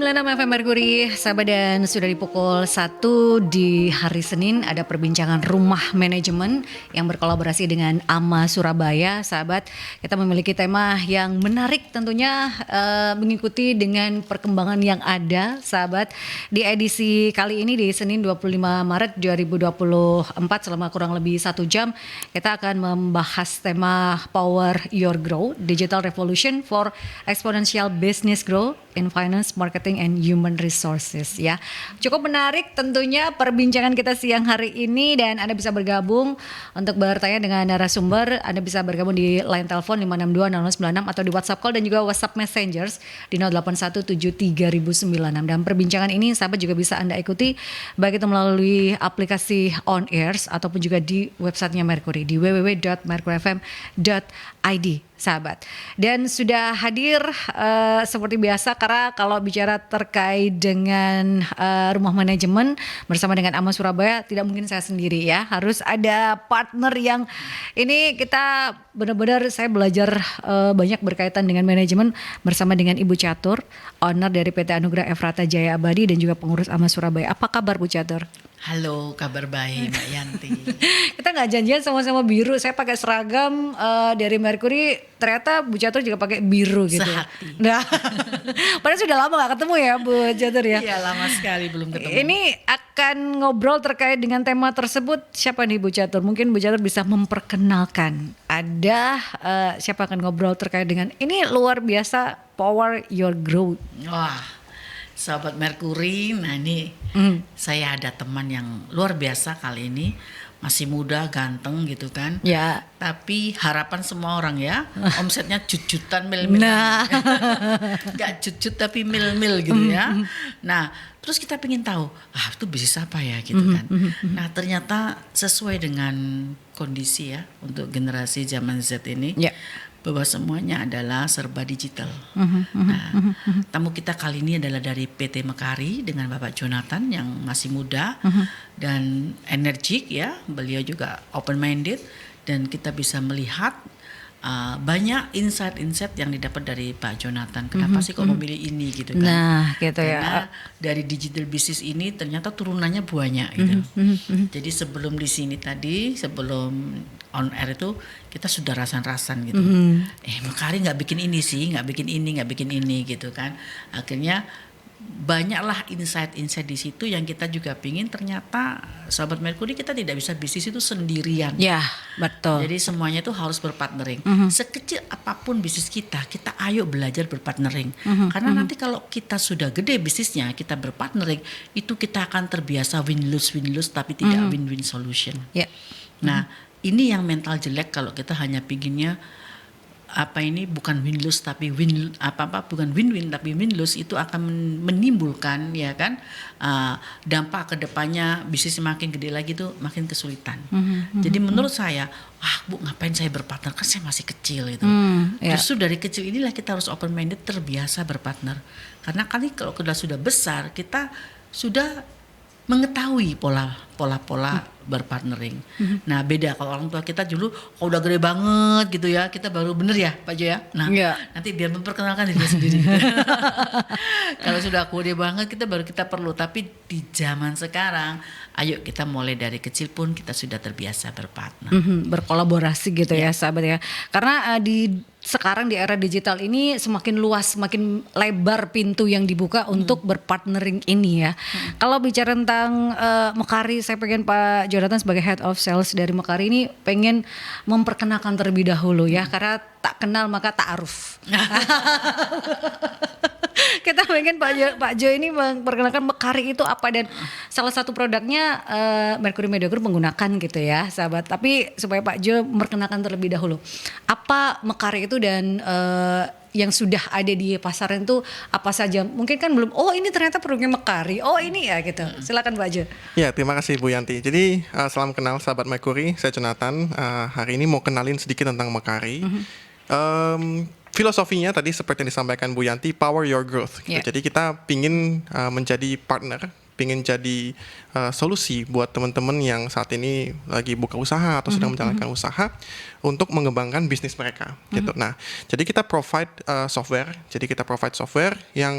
101,6 FM Mercury, sahabat, dan sudah di pukul 1 di hari Senin ada perbincangan rumah manajemen yang berkolaborasi dengan AMA Surabaya. Sahabat, kita memiliki tema yang menarik tentunya, mengikuti dengan perkembangan yang ada. Sahabat, di edisi kali ini di Senin 25 Maret 2024 selama kurang lebih 1 jam kita akan membahas tema Power Your Growth, Digital Revolution for Exponential Business Growth in Finance, Marketing, and Human Resources, ya. Cukup menarik tentunya perbincangan kita siang hari ini, dan Anda bisa bergabung untuk bertanya dengan narasumber. Anda bisa bergabung di line telepon 5620096 atau di WhatsApp call dan juga WhatsApp Messengers di 08173096. Dan perbincangan ini sahabat juga bisa Anda ikuti baik itu melalui aplikasi On Airs ataupun juga di websitenya Mercury di www.mercuryfm.id, sahabat. Dan sudah hadir seperti biasa, karena kalau bicara terkait dengan rumah manajemen bersama dengan AMA Surabaya tidak mungkin saya sendiri, ya. Harus ada partner yang ini kita benar-benar saya belajar banyak berkaitan dengan manajemen bersama dengan Ibu Catur, owner dari PT Anugrah Efrata Jaya Abadi dan juga pengurus AMA Surabaya. Apa kabar Bu Catur? Halo, kabar baik Mbak Yanti. Kita nggak janjian sama-sama biru. Saya pakai seragam dari Mercury, ternyata Bu Catur juga pakai biru gitu. Sehati. Nah, padahal sudah lama nggak ketemu ya Bu Catur, ya. Iya, lama sekali belum ketemu. Ini akan ngobrol terkait dengan tema tersebut. Siapa nih Bu Catur? Mungkin Bu Catur bisa memperkenalkan. Ada siapa akan ngobrol terkait dengan ini luar biasa, Power Your Growth. Wah, sahabat Mercury, nah ini saya ada teman yang luar biasa kali ini. Masih muda, ganteng gitu kan. Ya. Tapi harapan semua orang ya, omsetnya jujutan mil-mil. Nah. Gak jujut tapi mil-mil gitu ya. Nah, terus kita pengen tahu, itu bisnis apa ya gitu kan. Nah, ternyata sesuai dengan kondisi ya untuk generasi zaman Z ini. Ya. Bahwa semuanya adalah serba digital. Nah, tamu kita kali ini adalah dari PT Mekari dengan Bapak Jonathan yang masih muda dan energik ya. Beliau juga open minded dan kita bisa melihat banyak insight-insight yang didapat dari Pak Jonathan. Kenapa sih kok memilih ini gitu kan? Nah, gitu ya. Karena dari digital business ini ternyata turunannya banyak gitu. Jadi sebelum di sini tadi, sebelum on air itu kita sudah rasan-rasan gitu. Mekari nggak bikin ini sih, nggak bikin ini gitu kan. Akhirnya banyaklah insight-insight di situ yang kita juga pingin. Ternyata sahabat Mercury, kita tidak bisa bisnis itu sendirian. Ya, betul. Jadi semuanya itu harus berpartnering. Sekecil apapun bisnis kita ayo belajar berpartnering. Karena nanti kalau kita sudah gede bisnisnya, kita berpartnering, itu kita akan terbiasa win-lose tapi tidak win-win solution. Ya. Nah, ini yang mental jelek kalau kita hanya pinginnya bukan win-lose tapi bukan win-win tapi win-lose, itu akan menimbulkan ya kan dampak ke depannya bisnis makin gede lagi tuh makin kesulitan. Jadi menurut saya, Bu, ngapain saya berpartner, kan saya masih kecil itu. Justru dari kecil inilah kita harus open minded, terbiasa berpartner. Karena kali kalau sudah besar kita sudah mengetahui pola-pola berpartnering. Nah, beda kalau orang tua kita dulu kalau udah gede banget gitu ya, kita baru bener ya Pak Jo ya. Nah, nanti biar memperkenalkan diri sendiri. Kalau sudah gede banget kita perlu, tapi di zaman sekarang ayo kita mulai dari kecil pun kita sudah terbiasa berpartner. Berkolaborasi gitu ya sahabat ya. Karena sekarang di era digital ini semakin luas, semakin lebar pintu yang dibuka untuk berpartnering ini ya. Kalau bicara tentang Mekari, saya pengen Pak Jonathan sebagai Head of Sales dari Mekari ini pengen memperkenalkan terlebih dahulu ya, karena tak kenal maka ta'aruf. Kita pengen Pak Jo ini memperkenalkan Mekari itu apa, dan salah satu produknya Mercury Media Group menggunakan gitu ya sahabat. Tapi supaya Pak Jo memperkenalkan terlebih dahulu apa Mekari itu dan yang sudah ada di pasaran itu apa saja. Mungkin kan belum, ini ternyata produknya Mekari, ini ya gitu. Silakan Pak Jo. Ya, terima kasih Bu Yanti. Jadi salam kenal sahabat Mercury, saya Jonathan. Hari ini mau kenalin sedikit tentang Mekari. Filosofinya tadi seperti yang disampaikan Bu Yanti, Power Your Growth gitu. Jadi kita pingin menjadi partner pengen jadi solusi buat teman-teman yang saat ini lagi buka usaha atau sedang menjalankan usaha untuk mengembangkan bisnis mereka gitu. Nah, jadi kita provide software. Jadi kita provide software yang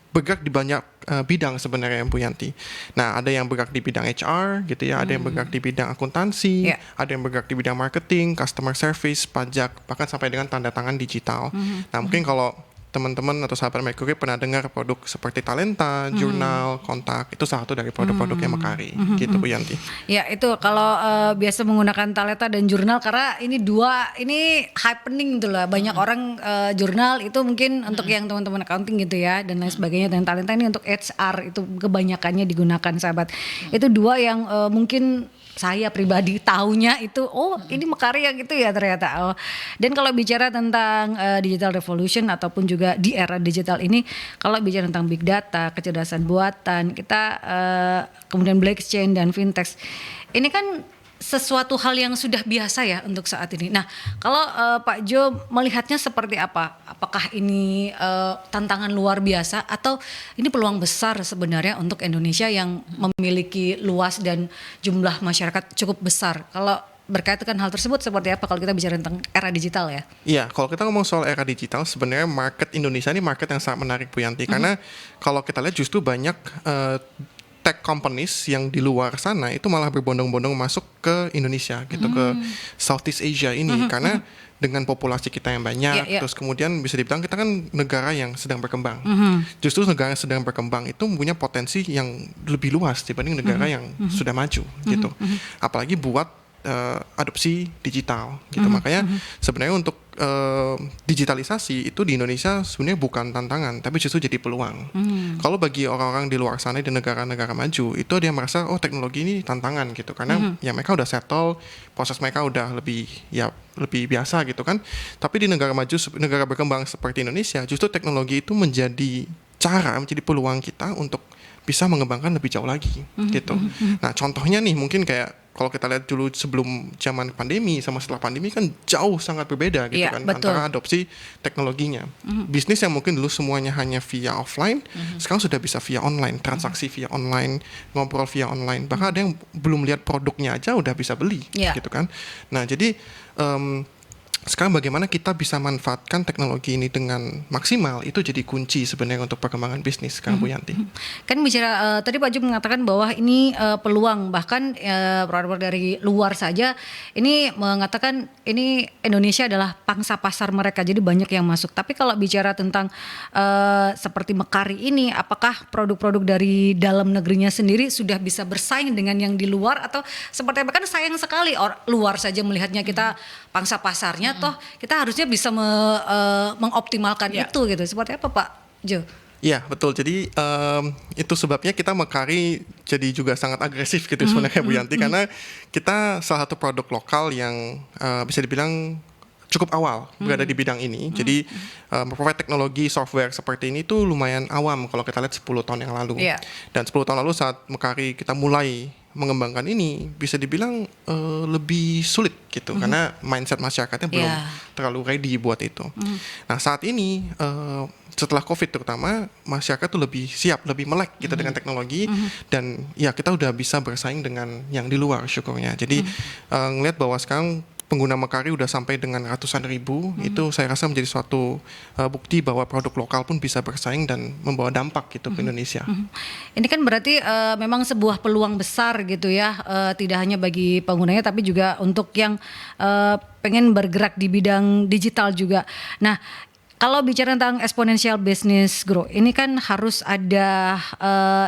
bergerak di banyak bidang sebenarnya Bu Yanti. Nah, ada yang bergerak di bidang HR gitu ya, ada yang bergerak di bidang akuntansi, ada yang bergerak di bidang marketing, customer service, pajak, bahkan sampai dengan tanda tangan digital. Nah, mungkin kalau teman-teman atau sahabat Mercury pernah dengar produk seperti Talenta, Jurnal, Kontak, itu salah satu dari produk-produknya Mercury, gitu Bu Yanti. Ya itu kalau biasa menggunakan Talenta dan Jurnal karena ini dua ini happening gitu lah. Banyak orang Jurnal itu mungkin untuk yang teman-teman accounting gitu ya dan lain sebagainya, dan Talenta ini untuk HR itu kebanyakannya digunakan sahabat. Itu dua yang mungkin saya pribadi taunya itu ini Mercury yang itu ya ternyata. Dan kalau bicara tentang digital revolution ataupun juga di era digital ini, kalau bicara tentang big data, kecerdasan buatan, kita kemudian blockchain dan fintech, ini kan sesuatu hal yang sudah biasa ya untuk saat ini. Nah, kalau Pak Jo melihatnya seperti apa? Apakah ini tantangan luar biasa atau ini peluang besar sebenarnya untuk Indonesia yang memiliki luas dan jumlah masyarakat cukup besar? Kalau berkaitan dengan hal tersebut seperti apa kalau kita bicara tentang era digital ya? Iya, kalau kita ngomong soal era digital, sebenarnya market Indonesia ini market yang sangat menarik Bu Yanti, karena kalau kita lihat justru banyak tech companies yang di luar sana itu malah berbondong-bondong masuk ke Indonesia gitu, ke Southeast Asia ini, karena dengan populasi kita yang banyak, terus kemudian bisa dibilang kita kan negara yang sedang berkembang. Justru negara yang sedang berkembang itu punya potensi yang lebih luas dibanding negara yang sudah maju gitu. Apalagi buat adopsi digital gitu. Makanya sebenarnya untuk digitalisasi itu di Indonesia sebenarnya bukan tantangan, tapi justru jadi peluang. Kalau bagi orang-orang di luar sana di negara-negara maju itu dia merasa teknologi ini tantangan gitu, karena ya mereka udah settle, proses mereka udah lebih biasa gitu kan. Tapi di negara maju, negara berkembang seperti Indonesia, justru teknologi itu menjadi peluang kita untuk bisa mengembangkan lebih jauh lagi gitu. Nah, contohnya nih mungkin kayak kalau kita lihat dulu sebelum zaman pandemi sama setelah pandemi kan jauh sangat berbeda gitu kan, betul. antara adopsi teknologinya. Bisnis yang mungkin dulu semuanya hanya via offline, sekarang sudah bisa via online, transaksi via online, ngobrol via online. Bahkan ada yang belum lihat produknya aja udah bisa beli gitu kan. Nah, jadi sekarang bagaimana kita bisa manfaatkan teknologi ini dengan maksimal, itu jadi kunci sebenarnya untuk perkembangan bisnis sekarang Bu Yanti. Kan bicara tadi Pak Jo mengatakan bahwa ini peluang, bahkan produk dari luar saja ini mengatakan ini Indonesia adalah pangsa pasar mereka, jadi banyak yang masuk. Tapi kalau bicara tentang seperti Mercury ini, apakah produk-produk dari dalam negerinya sendiri sudah bisa bersaing dengan yang di luar, atau seperti apa? Kan sayang sekali luar saja melihatnya kita pangsa pasarnya, toh kita harusnya bisa mengoptimalkan itu gitu. Seperti apa Pak Jo? Iya betul, jadi itu sebabnya kita Mercury jadi juga sangat agresif gitu sebenarnya Bu Yanti, karena kita salah satu produk lokal yang bisa dibilang cukup awal berada di bidang ini. Jadi provide teknologi software seperti ini tuh lumayan awam kalau kita lihat 10 tahun yang lalu. Dan 10 tahun lalu saat Mercury kita mulai mengembangkan ini, bisa dibilang lebih sulit gitu, karena mindset masyarakatnya belum terlalu ready buat itu. Nah, saat ini setelah COVID terutama, masyarakat tuh lebih siap, lebih melek gitu dengan teknologi, dan ya kita udah bisa bersaing dengan yang di luar syukurnya. Jadi ngelihat bahwa sekarang pengguna Mercury udah sampai dengan ratusan ribu, itu saya rasa menjadi suatu bukti bahwa produk lokal pun bisa bersaing dan membawa dampak gitu ke Indonesia. Ini kan berarti memang sebuah peluang besar gitu ya, tidak hanya bagi penggunanya tapi juga untuk yang pengen bergerak di bidang digital juga. Nah, kalau bicara tentang exponential business growth, ini kan harus ada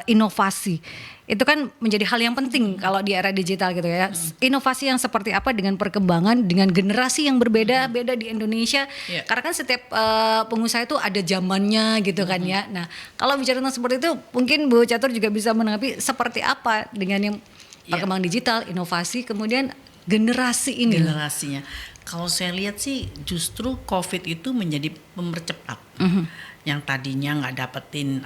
inovasi. Itu kan menjadi hal yang penting kalau di era digital gitu ya. Inovasi yang seperti apa dengan perkembangan, dengan generasi yang berbeda-beda di Indonesia. Karena kan setiap pengusaha itu ada zamannya gitu kan ya. Nah, kalau bicara tentang seperti itu, mungkin Bu Catur juga bisa menanggapi seperti apa dengan yang perkembangan digital, inovasi, kemudian generasi ini. Generasinya. Kalau saya lihat sih justru COVID itu menjadi mempercepat. Yang tadinya nggak dapetin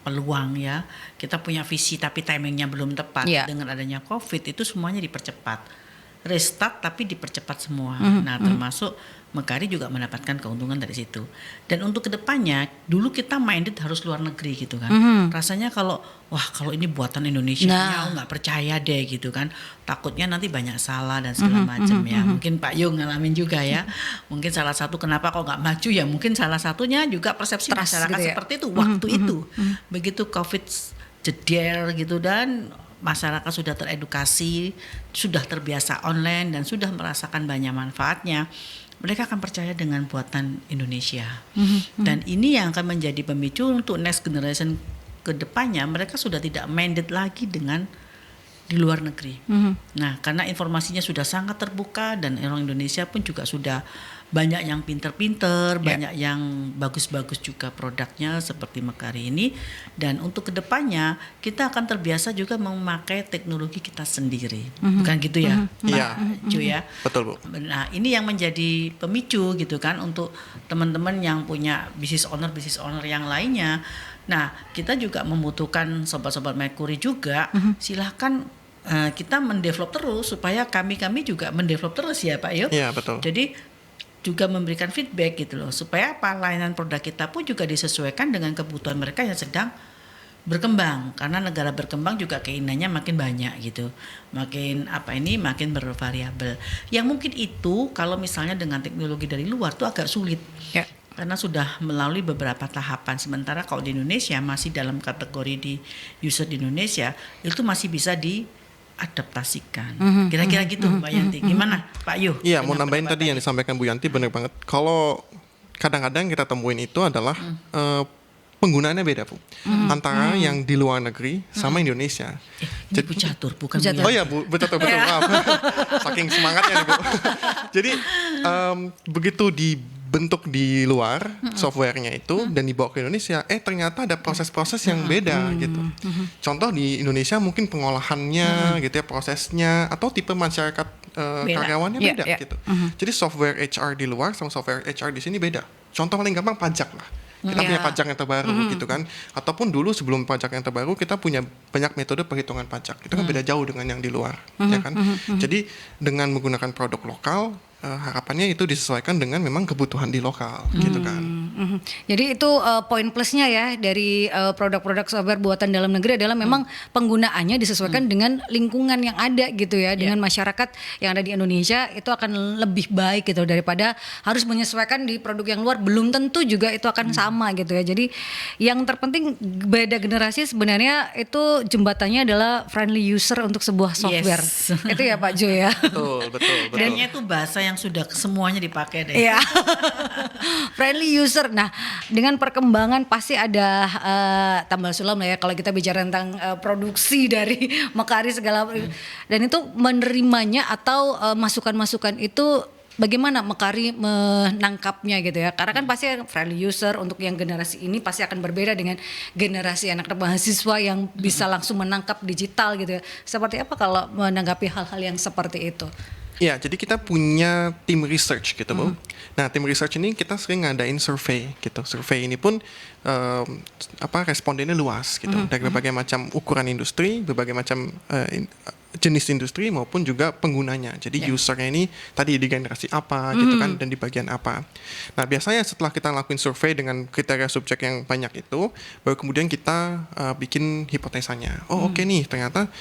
peluang ya, kita punya visi tapi timingnya belum tepat. Dengan adanya COVID itu semuanya dipercepat. restart tapi dipercepat semua. Nah, termasuk Mekari juga mendapatkan keuntungan dari situ. Dan untuk kedepannya, dulu kita minded harus luar negeri gitu kan. Rasanya kalau ini buatan Indonesia, ya nggak percaya deh gitu kan. Takutnya nanti banyak salah dan segala macam ya. Mungkin Pak Yung ngalamin juga ya. Mungkin salah satu kenapa kok nggak maju ya, mungkin salah satunya juga persepsi Trust masyarakat gitu ya. seperti itu waktu itu. Begitu COVID jeder gitu dan masyarakat sudah teredukasi, sudah terbiasa online dan sudah merasakan banyak manfaatnya, mereka akan percaya dengan buatan Indonesia. Dan ini yang akan menjadi pemicu untuk next generation ke depannya, mereka sudah tidak minded lagi dengan di luar negeri. Nah, karena informasinya sudah sangat terbuka dan orang Indonesia pun juga sudah banyak yang pinter-pinter, banyak yang bagus-bagus juga produknya seperti Mekari ini. Dan untuk kedepannya kita akan terbiasa juga memakai teknologi kita sendiri, bukan gitu ya, Pak Ju ya? Betul, Bu. Nah, ini yang menjadi pemicu gitu kan untuk teman-teman yang punya business owner yang lainnya. Nah, kita juga membutuhkan sobat-sobat Mercury juga. Silahkan kita mendevelop terus supaya kami juga mendevelop terus ya Pak Yo. Iya, betul. Jadi juga memberikan feedback gitu loh supaya layanan produk kita pun juga disesuaikan dengan kebutuhan mereka yang sedang berkembang, karena negara berkembang juga keinginannya makin banyak gitu, makin bervariabel. Yang mungkin itu kalau misalnya dengan teknologi dari luar tuh agak sulit. Karena sudah melalui beberapa tahapan. Sementara kalau di Indonesia masih dalam kategori di user di Indonesia itu masih bisa diadaptasikan. Kira-kira gitu Mbak Yanti. Gimana Pak Yu? Iya, mau nambahin tadi yang disampaikan Bu Yanti benar banget. Kalau kadang-kadang kita temuin itu adalah penggunaannya beda, Bu. Antara yang di luar negeri sama Indonesia. Jadi Bu Catur, bukan Bu Catur. Yanti. Oh ya, Bu, betul. Maaf. Saking semangatnya nih, Bu. Jadi begitu dibentuk di luar softwarenya itu dan dibawa ke Indonesia, ternyata ada proses-proses yang beda gitu. Contoh di Indonesia mungkin pengolahannya gitu ya, prosesnya atau tipe masyarakat karyawannya beda gitu. Jadi software HR di luar sama software HR di sini beda. Contoh paling gampang pajak lah. Kita punya pajak yang terbaru gitu kan. Ataupun dulu sebelum pajak yang terbaru kita punya banyak metode perhitungan pajak. Itu kan beda jauh dengan yang di luar, ya kan. Jadi dengan menggunakan produk lokal, harapannya itu disesuaikan dengan memang kebutuhan di lokal gitu kan. Jadi itu poin plusnya ya dari produk-produk software buatan dalam negeri adalah memang penggunaannya disesuaikan dengan lingkungan yang ada gitu ya, dengan masyarakat yang ada di Indonesia itu akan lebih baik gitu daripada harus menyesuaikan di produk yang luar, belum tentu juga itu akan sama gitu ya. Jadi yang terpenting beda generasi sebenarnya itu jembatannya adalah friendly user untuk sebuah software. Itu ya Pak Jo ya. Betul. Kayaknya itu bahasa yang sudah semuanya dipakai deh. Iya. Friendly user. Nah, dengan perkembangan pasti ada tambal sulam lah ya kalau kita bicara tentang produksi dari Mekari segala dan itu menerimanya atau masukan-masukan itu bagaimana Mekari menangkapnya gitu ya. Karena kan pasti friendly user untuk yang generasi ini pasti akan berbeda dengan generasi anak mahasiswa yang bisa langsung menangkap digital gitu ya. Seperti apa kalau menanggapi hal-hal yang seperti itu? Ya, jadi kita punya tim research gitu, Bu. Nah, tim research ini kita sering ngadain survei gitu. Survei ini pun respondennya luas gitu. Dari berbagai macam ukuran industri, berbagai macam jenis industri maupun juga penggunanya. Jadi usernya ini tadi di generasi apa gitu kan dan di bagian apa. Nah, biasanya setelah kita lakuin survei dengan kriteria subjek yang banyak itu, baru kemudian kita bikin hipotesanya. Oke nih, ternyata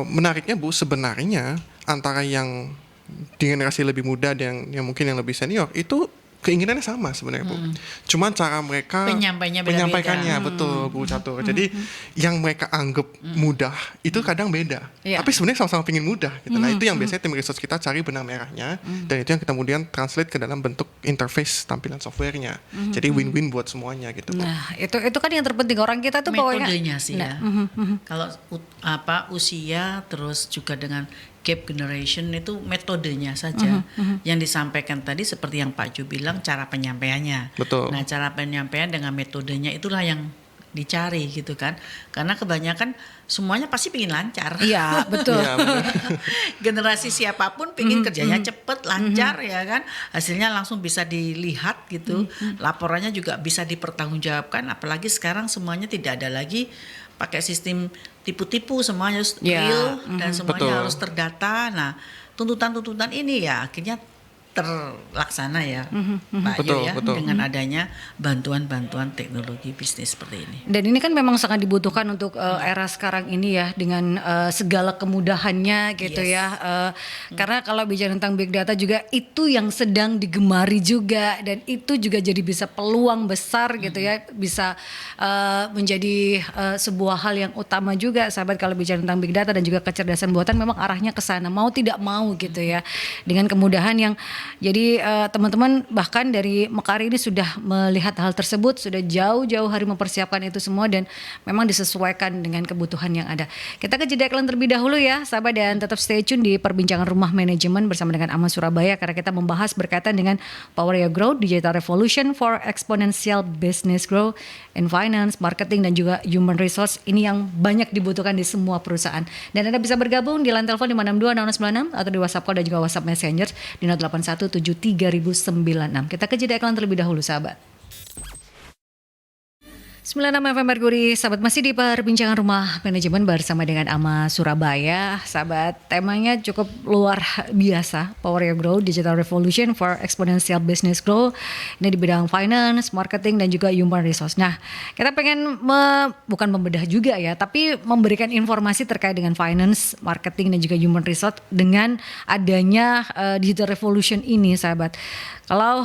menariknya Bu, sebenarnya antara yang di generasi lebih muda dan yang mungkin yang lebih senior itu keinginannya sama sebenarnya Bu. Cuman cara mereka menyampaikannya betul Bu Catur. Jadi yang mereka anggap mudah itu kadang beda. Tapi sebenarnya sama-sama pengen mudah gitu. Nah, itu yang biasanya tim research kita cari benang merahnya dan itu yang kita kemudian translate ke dalam bentuk interface tampilan softwarenya. Jadi win-win buat semuanya gitu Bu. Nah, itu kan yang terpenting orang kita tuh metodenya sih ya. Kalau usia terus juga dengan gap generation itu metodenya saja yang disampaikan tadi seperti yang Pak Ju bilang cara penyampaiannya. Betul. Nah, cara penyampaian dengan metodenya itulah yang dicari gitu kan. Karena kebanyakan semuanya pasti pingin lancar. Iya, betul. Generasi siapapun pingin kerjanya cepet, lancar ya kan. Hasilnya langsung bisa dilihat gitu. Laporannya juga bisa dipertanggungjawabkan, apalagi sekarang semuanya tidak ada lagi pakai sistem tipu-tipu, semuanya harus real dan semuanya harus terdata. Nah, tuntutan-tuntutan ini ya akhirnya terlaksana ya, Pak Betul, Yo ya, betul. dengan adanya bantuan-bantuan teknologi bisnis seperti ini. Dan ini kan memang sangat dibutuhkan untuk era sekarang ini ya, dengan segala kemudahannya gitu Yes. ya. Karena kalau bicara tentang big data juga itu yang sedang digemari juga, dan itu juga jadi bisa peluang besar gitu ya, bisa menjadi sebuah hal yang utama juga sahabat kalau bicara tentang big data dan juga kecerdasan buatan, memang arahnya ke sana mau tidak mau gitu ya. Dengan kemudahan yang jadi teman-teman bahkan dari Mekari ini sudah melihat hal tersebut, sudah jauh-jauh hari mempersiapkan itu semua, dan memang disesuaikan dengan kebutuhan yang ada. Kita ke jeda iklan terlebih dahulu ya sahabat, dan tetap stay tune di perbincangan Rumah Manajemen bersama dengan Ama Surabaya, karena kita membahas berkaitan dengan Power Your Growth, Digital Revolution for Exponential Business Growth in Finance, Marketing, dan juga Human Resource. Ini yang banyak dibutuhkan di semua perusahaan. Dan Anda bisa bergabung di line telepon 562 6096 atau di WhatsApp call dan juga WhatsApp Messenger di 08173096. Kita ke jeda iklan terlebih dahulu sahabat. 96 FM Merkuri, sahabat masih di perbincangan Rumah Manajemen bersama dengan Ama Surabaya. Sahabat, temanya cukup luar biasa, Power Your Growth, Digital Revolution for Exponential Business Growth. Ini di bidang finance, marketing, dan juga human resource. Nah, kita pengen bukan membedah juga ya, tapi memberikan informasi terkait dengan finance, marketing, dan juga human resource dengan adanya Digital Revolution ini sahabat. Kalau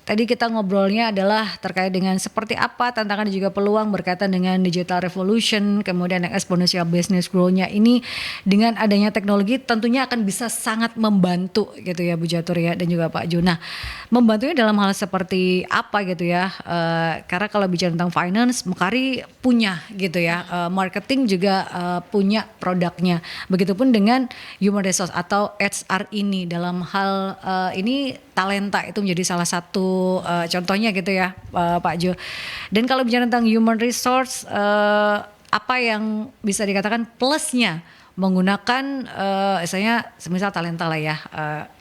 tadi kita ngobrolnya adalah terkait dengan seperti apa tantangan dan juga peluang berkaitan dengan digital revolution, kemudian yang exponential business growth-nya ini dengan adanya teknologi tentunya akan bisa sangat membantu gitu ya Bu Jatur ya, dan juga Pak Jo. Nah, membantunya dalam hal seperti apa gitu ya, karena kalau bicara tentang finance, Mekari punya gitu ya, marketing juga punya produknya. Begitupun dengan human resource atau HR ini, dalam hal ini talenta itu menjadi salah satu contohnya gitu ya Pak Jo. Dan kalau bicara tentang human resource, apa yang bisa dikatakan plusnya menggunakan misalnya semisal talenta lah ya,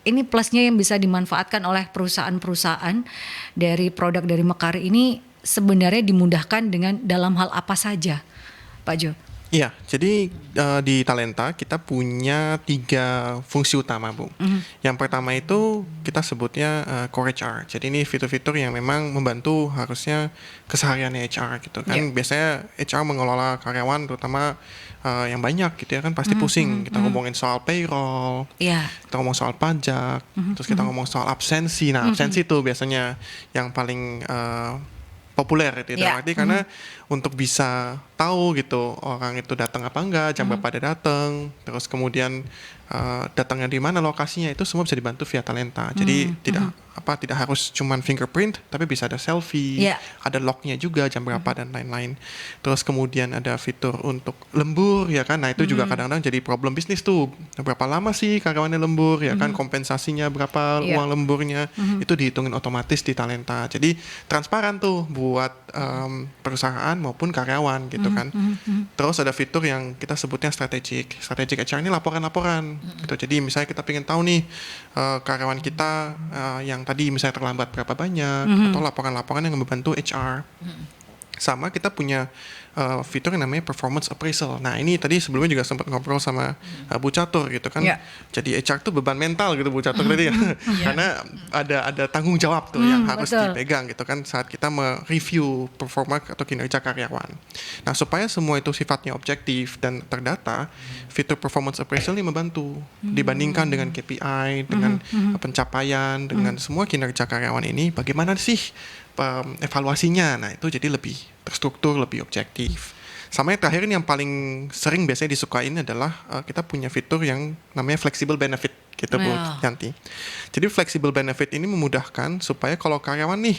ini plusnya yang bisa dimanfaatkan oleh perusahaan-perusahaan dari produk dari Mekari ini sebenarnya dimudahkan dengan dalam hal apa saja Pak Jo? Iya, jadi di Talenta kita punya 3 fungsi utama, Bu. Yang pertama itu kita sebutnya core HR. Jadi ini fitur-fitur yang memang membantu harusnya kesehariannya HR gitu kan. Yeah. Biasanya HR mengelola karyawan terutama yang banyak gitu ya kan, pasti pusing. Kita ngomongin soal payroll, Iya. kita ngomong soal pajak, terus kita ngomong soal absensi. Nah, absensi itu biasanya yang paling populer itu Ya. arti karena untuk bisa tahu gitu orang itu datang apa enggak, jam berapa dia datang, terus kemudian datangnya di mana lokasinya, itu semua bisa dibantu via Talenta. Jadi tidak harus cuman fingerprint, tapi bisa ada selfie, Ya. ada lognya juga jam berapa dan lain-lain. Terus kemudian ada fitur untuk lembur ya kan. Nah, itu juga kadang-kadang jadi problem bisnis tuh. Berapa lama sih karyawannya lembur ya kan, kompensasinya berapa, Ya. uang lemburnya itu dihitungin otomatis di Talenta. Jadi transparan tuh buat perusahaan maupun karyawan gitu kan. Terus ada fitur yang kita sebutnya strategic HR, ini laporan-laporan gitu. Jadi misalnya kita pengen tahu nih karyawan kita yang tadi misalnya terlambat berapa banyak, atau laporan-laporan yang membantu HR. Sama kita punya fitur yang namanya performance appraisal. Nah, ini tadi sebelumnya juga sempat ngobrol sama Bu Catur gitu kan. Ya. Jadi HR tuh beban mental gitu Bu Catur tadi ya. Karena ada tanggung jawab tuh yang harus betul. dipegang gitu kan saat kita mereview performa atau kinerja karyawan. Nah, supaya semua itu sifatnya objektif dan terdata, fitur performance appraisal ini membantu dibandingkan dengan KPI, dengan pencapaian, dengan semua kinerja karyawan ini, bagaimana sih evaluasinya. Nah, itu jadi lebih terstruktur, lebih objektif. Sama yang terakhir ini yang paling sering biasanya disukain adalah kita punya fitur yang namanya flexible benefit gitu Bu Ya. Yanti. Jadi flexible benefit ini memudahkan supaya kalau karyawan nih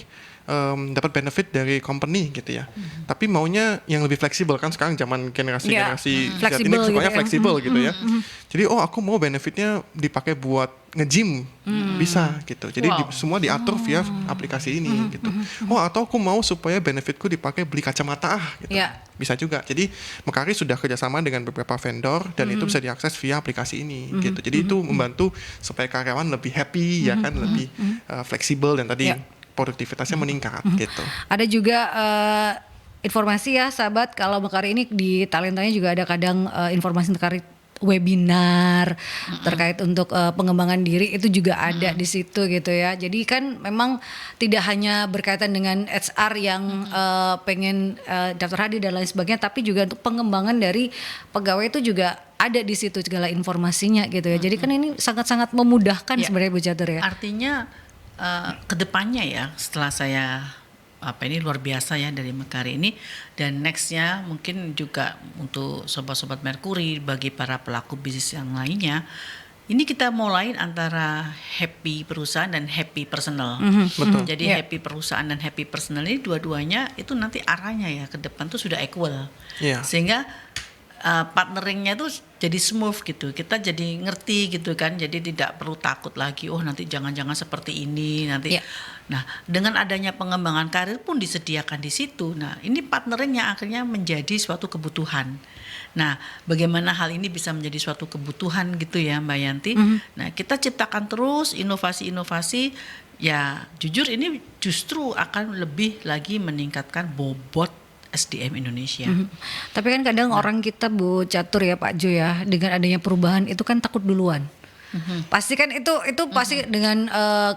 dapat benefit dari company gitu ya. Tapi maunya yang lebih fleksibel kan, sekarang zaman generasi Ya. Z ini Fleksibel sukanya gitu ya. fleksibel gitu ya. Jadi aku mau benefitnya dipakai buat nge-gym, bisa gitu. Jadi Wow. semua diatur via aplikasi ini gitu. Atau aku mau supaya benefitku dipakai beli kacamata gitu. Ya. Bisa juga. Jadi Mekari sudah kerjasama dengan beberapa vendor dan itu bisa diakses via aplikasi ini gitu. Jadi itu membantu supaya karyawan lebih happy ya kan, lebih fleksibel dan tadi Ya. produktivitasnya meningkat gitu. Ada juga informasi ya sahabat, kalau Mekari ini di talentanya juga ada kadang informasi webinar terkait untuk pengembangan diri itu juga ada di situ gitu ya. Jadi kan memang tidak hanya berkaitan dengan HR yang pengen daftar hadir dan lain sebagainya, tapi juga untuk pengembangan dari pegawai itu juga ada di situ segala informasinya gitu ya. Jadi kan ini sangat-sangat memudahkan sebenarnya Bu Catur ya. Artinya kedepannya ya, setelah saya ini luar biasa ya dari Mekari ini, dan nextnya mungkin juga untuk sobat-sobat Merkuri, bagi para pelaku bisnis yang lainnya, ini kita mulai antara happy perusahaan dan happy personal. Betul. Jadi happy perusahaan dan happy personal ini dua-duanya itu nanti arahnya ya ke depan tuh sudah equal. Iya. Sehingga partneringnya tuh jadi smooth gitu, kita jadi ngerti gitu kan, jadi tidak perlu takut lagi, oh nanti jangan-jangan seperti ini nanti. Nah, dengan adanya pengembangan karir pun disediakan di situ. Nah, ini partnering yang akhirnya menjadi suatu kebutuhan. Nah, bagaimana hal ini bisa menjadi suatu kebutuhan gitu ya Mbak Yanti. Nah, kita ciptakan terus inovasi-inovasi. Ya, jujur ini justru akan lebih lagi meningkatkan bobot SDM Indonesia. Tapi kan kadang orang kita Bu Catur ya Pak Jo ya, dengan adanya perubahan itu kan takut duluan. Pasti kan itu pasti dengan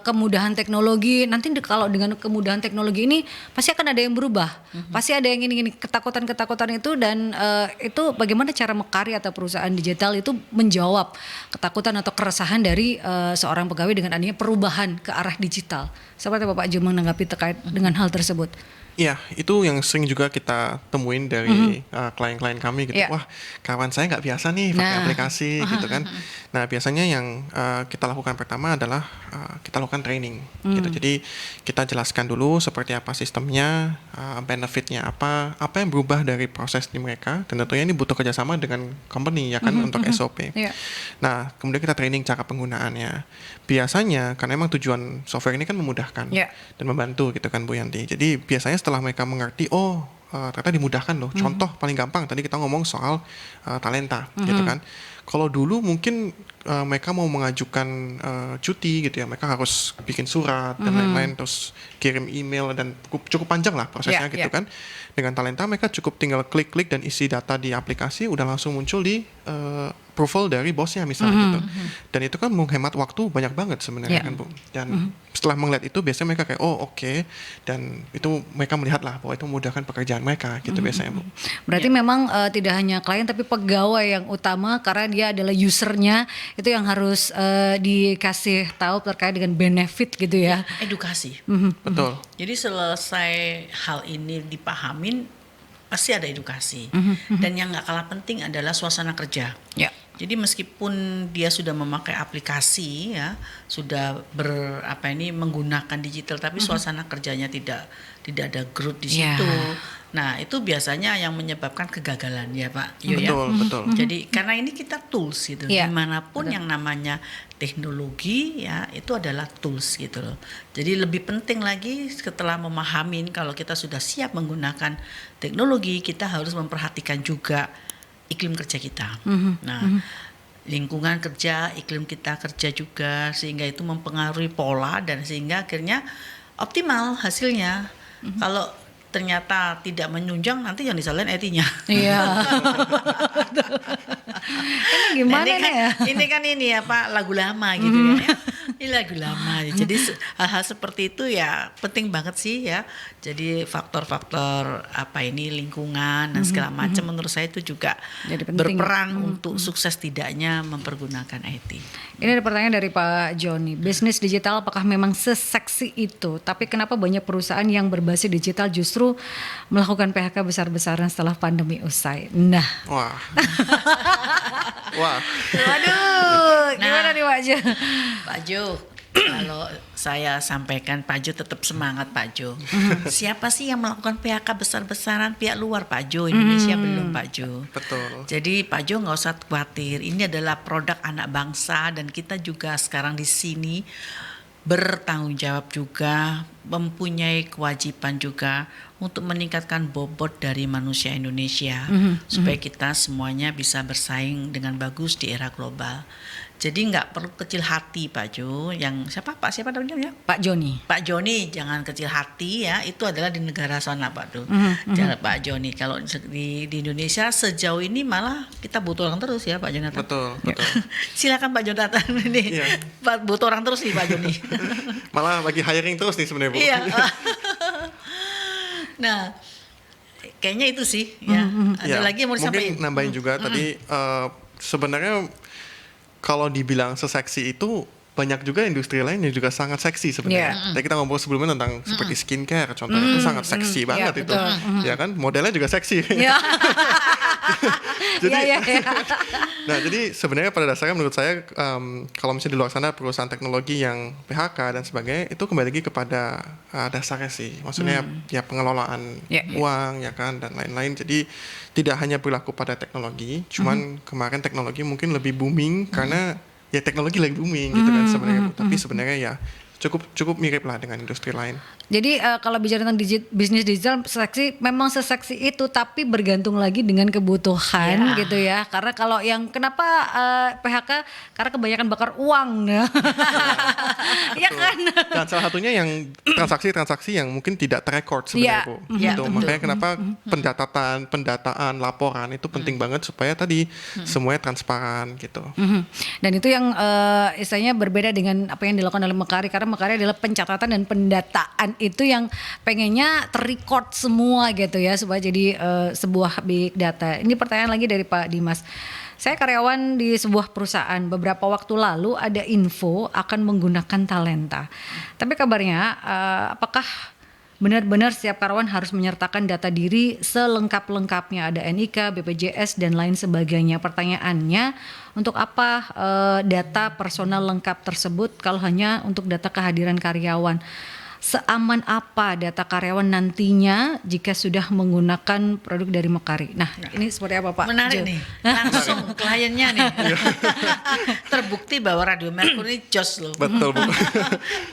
kemudahan teknologi. Nanti kalau dengan kemudahan teknologi ini pasti akan ada yang berubah. Pasti ada yang ini ketakutan itu, dan itu bagaimana cara Mekari atau perusahaan digital itu menjawab ketakutan atau keresahan dari seorang pegawai dengan adanya perubahan ke arah digital. Seperti Bapak Jo menanggapi terkait dengan hal tersebut. Iya, itu yang sering juga kita temuin dari klien-klien kami gitu. Wah, kawan saya nggak biasa nih pakai aplikasi gitu kan. Nah, biasanya yang kita lakukan pertama adalah kita lakukan training gitu. Jadi kita jelaskan dulu seperti apa sistemnya, benefitnya apa yang berubah dari proses di mereka. Dan tentunya ini butuh kerjasama dengan company ya kan untuk SOP. Nah, kemudian kita training cara penggunaannya. Biasanya karena emang tujuan software ini kan memudahkan dan membantu gitu kan Bu Yanti. Jadi biasanya setelah mereka mengerti, ternyata dimudahkan loh. Contoh paling gampang tadi kita ngomong soal talenta gitu kan. Kalau dulu mungkin mereka mau mengajukan cuti gitu ya, mereka harus bikin surat dan lain-lain, terus kirim email dan cukup panjang lah prosesnya gitu kan. Dengan talenta mereka cukup tinggal klik-klik dan isi data di aplikasi udah langsung muncul di approval dari bosnya misalnya gitu. Dan itu kan menghemat waktu banyak banget sebenarnya kan Bu. Dan setelah melihat itu biasanya mereka kayak oke. Dan itu mereka melihat lah bahwa itu memudahkan pekerjaan mereka gitu biasanya Bu. Berarti memang tidak hanya klien tapi pegawai yang utama, karena dia adalah usernya, itu yang harus dikasih tahu terkait dengan benefit gitu ya. Edukasi. Betul. Jadi selesai hal ini dipahamin, pasti ada edukasi. Dan yang nggak kalah penting adalah suasana kerja. Jadi meskipun dia sudah memakai aplikasi ya, sudah menggunakan digital, tapi suasana kerjanya tidak ada growth di situ. Nah, itu biasanya yang menyebabkan kegagalan ya Pak. Betul. Jadi karena ini kita tools gitu. Dimanapun yang namanya teknologi ya, itu adalah tools gitu loh. Jadi lebih penting lagi setelah memahamin kalau kita sudah siap menggunakan teknologi, kita harus memperhatikan juga iklim kerja kita. Lingkungan kerja, iklim kita kerja juga, sehingga itu mempengaruhi pola dan sehingga akhirnya optimal hasilnya. Kalau ternyata tidak menunjang, nanti yang disalahin IT-nya. Ini gimana Ini kan ini ya Pak, lagu lama gitu ya. Ini lagu lama. Jadi hal-hal seperti itu ya penting banget sih ya. Jadi faktor-faktor lingkungan dan segala macam menurut saya itu juga berperan untuk sukses tidaknya mempergunakan IT. Ini ada pertanyaan dari Pak Joni. Bisnis digital apakah memang seseksi itu? Tapi kenapa banyak perusahaan yang berbasis digital justru melakukan PHK besar-besaran setelah pandemi usai? Nah. Wah. Waduh, gimana nih Pak Jo? Pak Jo, kalau saya sampaikan Pak Jo tetap semangat Pak Jo. Siapa sih yang melakukan PHK besar-besaran? Pihak luar Pak Jo, Indonesia belum Pak Jo. Betul. Jadi Pak Jo nggak usah khawatir. Ini adalah produk anak bangsa dan kita juga sekarang di sini bertanggung jawab juga, mempunyai kewajiban juga untuk meningkatkan bobot dari manusia Indonesia supaya kita semuanya bisa bersaing dengan bagus di era global. Jadi nggak perlu kecil hati Pak Jo, yang siapa namanya? Pak Joni. Pak Joni, jangan kecil hati ya, itu adalah di negara sana Pak Jo. Jangan Pak Joni, kalau di Indonesia sejauh ini malah kita butuh orang terus ya Pak Jonathan. Betul. Silakan Pak Jonathan ini. Iya. Pak butuh orang terus nih Pak Joni. Malah lagi hiring terus nih sebenarnya Bu. Iya. Nah, kayaknya itu sih ya. Ada Ya, lagi yang mau disampaikan? mungkin nambahin juga tadi sebenarnya kalau dibilang seseksi itu banyak juga industri lain yang juga sangat seksi sebenarnya. Tadi kita ngobrol sebelumnya tentang seperti skincare, contohnya itu sangat seksi banget itu. betul. Ya kan, modelnya juga seksi. Ya. Jadi, Ya. nah jadi sebenarnya pada dasarnya menurut saya kalau misalnya di luar sana perusahaan teknologi yang PHK dan sebagainya itu kembali lagi kepada dasarnya sih. Maksudnya ya pengelolaan uang ya kan dan lain-lain. Jadi tidak hanya berlaku pada teknologi, cuman kemarin teknologi mungkin lebih booming karena ya teknologi lagi booming gitu kan sebenarnya. Tapi sebenarnya ya cukup mirip lah dengan industri lain. Jadi kalau bicara tentang bisnis digital seksi memang seseksi itu, tapi bergantung lagi dengan kebutuhan gitu ya. Karena kalau yang kenapa PHK karena kebanyakan bakar uang ya. Ya kan. Dan salah satunya yang transaksi-transaksi yang mungkin tidak terrekord sebenarnya Bu. Gitu. Makanya kenapa pendataan, laporan itu penting banget supaya tadi semuanya transparan gitu. Dan itu yang istilahnya berbeda dengan apa yang dilakukan oleh Mekari, karena Mekari adalah pencatatan dan pendataan itu yang pengennya terrecord semua gitu ya supaya jadi sebuah big data. Ini pertanyaan lagi dari Pak Dimas. Saya karyawan di sebuah perusahaan, beberapa waktu lalu ada info akan menggunakan talenta. Tapi kabarnya apakah benar-benar setiap karyawan harus menyertakan data diri selengkap-lengkapnya, ada NIK, BPJS dan lain sebagainya. Pertanyaannya, untuk apa data personal lengkap tersebut kalau hanya untuk data kehadiran karyawan? Seaman apa data karyawan nantinya jika sudah menggunakan produk dari Mekari? Nah, ini seperti apa Pak? Menarik nih, langsung kliennya nih. Terbukti bahwa Radio Merkur ini jos loh. Betul Bu.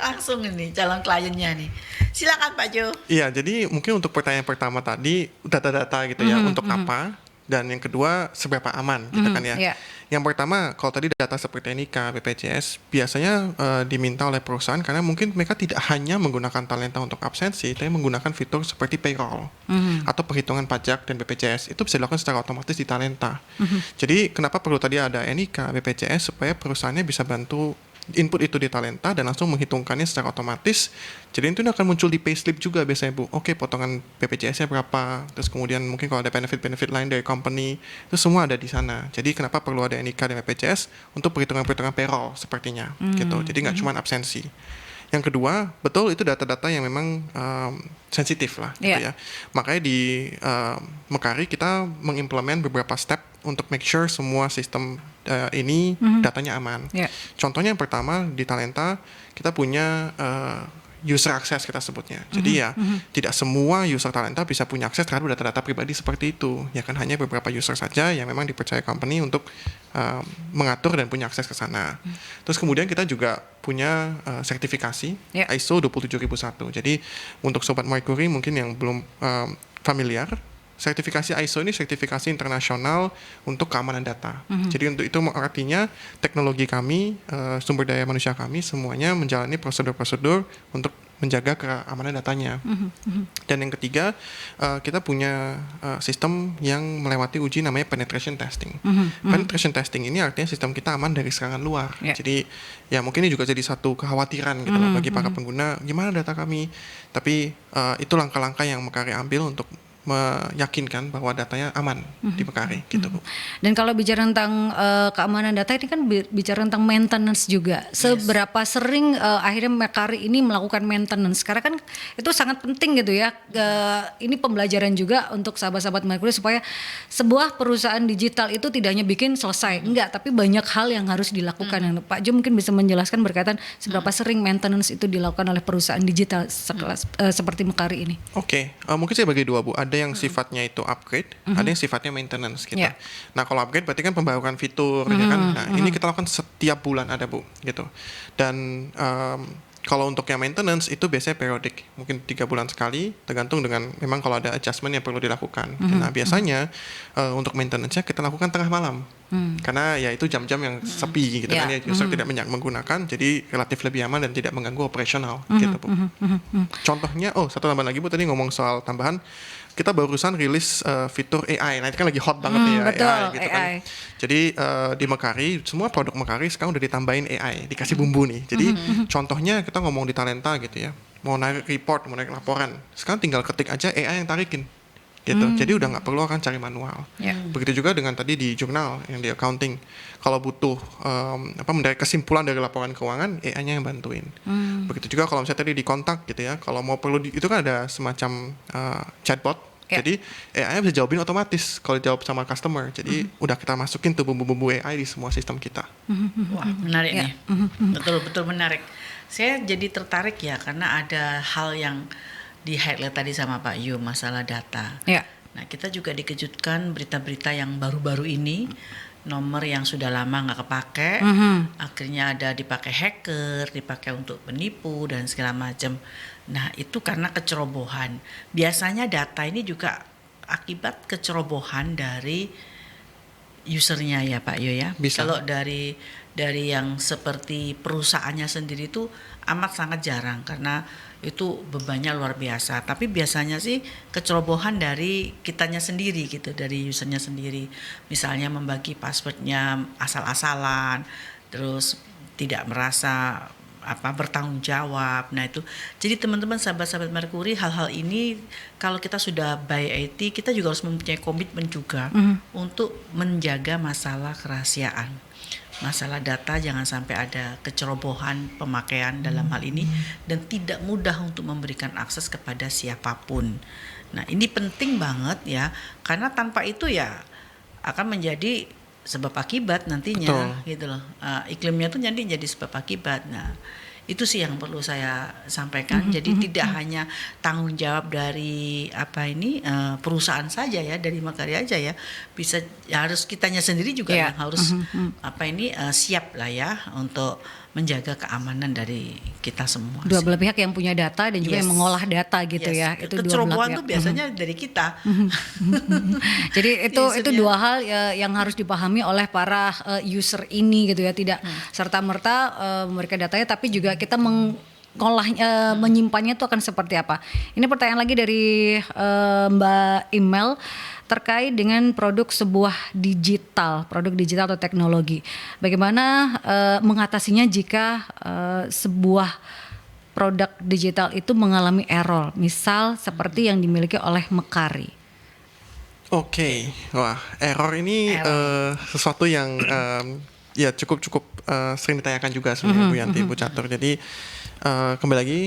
Langsung ini calon kliennya nih. Silakan Pak Jo. Iya, jadi mungkin untuk pertanyaan pertama tadi data-data gitu ya, untuk apa? Dan yang kedua seberapa aman gitu kan ya. Yeah. Yang pertama kalau tadi data seperti NIK, BPJS biasanya diminta oleh perusahaan karena mungkin mereka tidak hanya menggunakan talenta untuk absensi, tapi menggunakan fitur seperti payroll atau perhitungan pajak dan BPJS itu bisa dilakukan secara otomatis di talenta. Jadi kenapa perlu tadi ada NIK, BPJS supaya perusahaannya bisa bantu input itu di talenta dan langsung menghitungkannya secara otomatis. Jadi itu akan muncul di payslip juga biasanya Bu. Oke, potongan BPJS-nya berapa, terus kemudian mungkin kalau ada benefit-benefit lain dari company, itu semua ada di sana. Jadi kenapa perlu ada NIK dan BPJS untuk perhitungan-perhitungan payroll sepertinya gitu. Jadi nggak cuma absensi. Yang kedua, betul itu data-data yang memang sensitif lah gitu ya. Makanya di Mekari kita mengimplement beberapa step untuk make sure semua sistem ini datanya aman. Contohnya yang pertama di talenta kita punya user access kita sebutnya. Jadi ya tidak semua user talenta bisa punya akses terhadap data-data pribadi seperti itu. Ya kan hanya beberapa user saja yang memang dipercaya company untuk mengatur dan punya akses ke sana. Terus kemudian kita juga punya sertifikasi ISO 27001. Jadi untuk Sobat Mercury mungkin yang belum familiar, sertifikasi ISO ini sertifikasi internasional untuk keamanan data. Jadi untuk itu artinya teknologi kami, sumber daya manusia kami semuanya menjalani prosedur-prosedur untuk menjaga keamanan datanya. Dan yang ketiga, kita punya sistem yang melewati uji namanya penetration testing. Penetration testing ini artinya sistem kita aman dari serangan luar. Jadi ya mungkin ini juga jadi satu kekhawatiran gitu lah bagi para pengguna, gimana data kami. Tapi itu langkah-langkah yang Mekari ambil untuk meyakinkan bahwa datanya aman di Mekari gitu Bu. Dan kalau bicara tentang keamanan data ini kan bicara tentang maintenance juga. Seberapa sering akhirnya Mekari ini melakukan maintenance? Karena kan itu sangat penting gitu ya. Ini pembelajaran juga untuk sahabat-sahabat Mercury supaya sebuah perusahaan digital itu tidak hanya bikin selesai, enggak, tapi banyak hal yang harus dilakukan. Pak Jo mungkin bisa menjelaskan berkaitan seberapa sering maintenance itu dilakukan oleh perusahaan digital seperti Mekari ini. Oke, mungkin saya bagi dua Bu. Ada yang sifatnya itu upgrade, ada yang sifatnya maintenance gitu. Nah kalau upgrade berarti kan pembaruan fitur, ya kan. Nah ini kita lakukan setiap bulan ada Bu, gitu. Dan Kalau untuk yang maintenance itu biasanya periodik, mungkin 3 bulan sekali, tergantung dengan memang kalau ada adjustment yang perlu dilakukan. Nah biasanya untuk maintenance-nya kita lakukan tengah malam, karena ya itu jam-jam yang sepi gitu kan ya, user tidak banyak menggunakan, jadi relatif lebih aman dan tidak mengganggu operasional gitu Bu. Contohnya, satu tambahan lagi Bu, tadi ngomong soal tambahan, kita barusan rilis fitur AI. Nah itu kan lagi hot banget nih ya, betul, AI gitu kan. AI. Jadi di Mekari, semua produk Mekari sekarang udah ditambahin AI, dikasih bumbu nih. Jadi contohnya kita ngomong di Talenta gitu ya, mau narik report, mau narik laporan, sekarang tinggal ketik aja AI yang tarikin gitu. Jadi udah nggak perlu akan cari manual. Begitu juga dengan tadi di jurnal yang di accounting, kalau butuh mendapat kesimpulan dari laporan keuangan, AI-nya yang bantuin. Begitu juga kalau misalnya tadi di kontak gitu ya, kalau mau perlu itu kan ada semacam chatbot. Jadi AI bisa jawabin otomatis kalau jawab sama customer. Jadi udah kita masukin tuh bumbu-bumbu AI di semua sistem kita. Wah, menarik nih. Betul-betul menarik. Saya jadi tertarik ya karena ada hal yang di highlight tadi sama Pak Yu, masalah data. Nah, kita juga dikejutkan berita-berita yang baru-baru ini, nomor yang sudah lama nggak kepake, akhirnya ada dipakai hacker, dipakai untuk penipu dan segala macam. Nah, itu karena kecerobohan. Biasanya data ini juga akibat kecerobohan dari usernya ya Pak Yo ya. Bisa. Kalau dari yang seperti perusahaannya sendiri itu amat sangat jarang karena itu bebannya luar biasa. Tapi biasanya sih kecerobohan dari kitanya sendiri gitu, dari usernya sendiri. Misalnya membagi passwordnya asal-asalan, terus tidak merasa bertanggung jawab. Nah itu, jadi teman-teman sahabat-sahabat Merkuri, hal-hal ini kalau kita sudah buy IT, kita juga harus mempunyai komitmen juga untuk menjaga masalah kerahasiaan. Masalah data jangan sampai ada kecerobohan pemakaian dalam hal ini dan tidak mudah untuk memberikan akses kepada siapapun. Nah ini penting banget ya, karena tanpa itu ya akan menjadi sebab akibat nantinya. Betul. Gitu loh. Iklimnya tuh jadi sebab akibat. Nah itu sih yang perlu saya sampaikan. Jadi tidak hanya tanggung jawab dari perusahaan saja ya, dari Mekari aja ya, bisa ya harus kitanya sendiri juga yang harus siap lah ya untuk menjaga keamanan dari kita semua. Dua belah pihak yang punya data dan juga yang mengolah data gitu ya. Itu kecerobohan tuh biasanya dari kita. Jadi itu dua hal yang harus dipahami oleh para user ini gitu ya. Tidak serta-merta memberikan datanya, tapi juga kita menyimpannya itu akan seperti apa. Ini pertanyaan lagi dari Mbak Email terkait dengan produk digital atau teknologi. Bagaimana mengatasinya jika sebuah produk digital itu mengalami error, misal seperti yang dimiliki oleh Mekari. Oke, wah error ini sesuatu yang ya cukup sering ditanyakan juga sebenarnya Bu Yanti, Bu Catur. Jadi kembali lagi,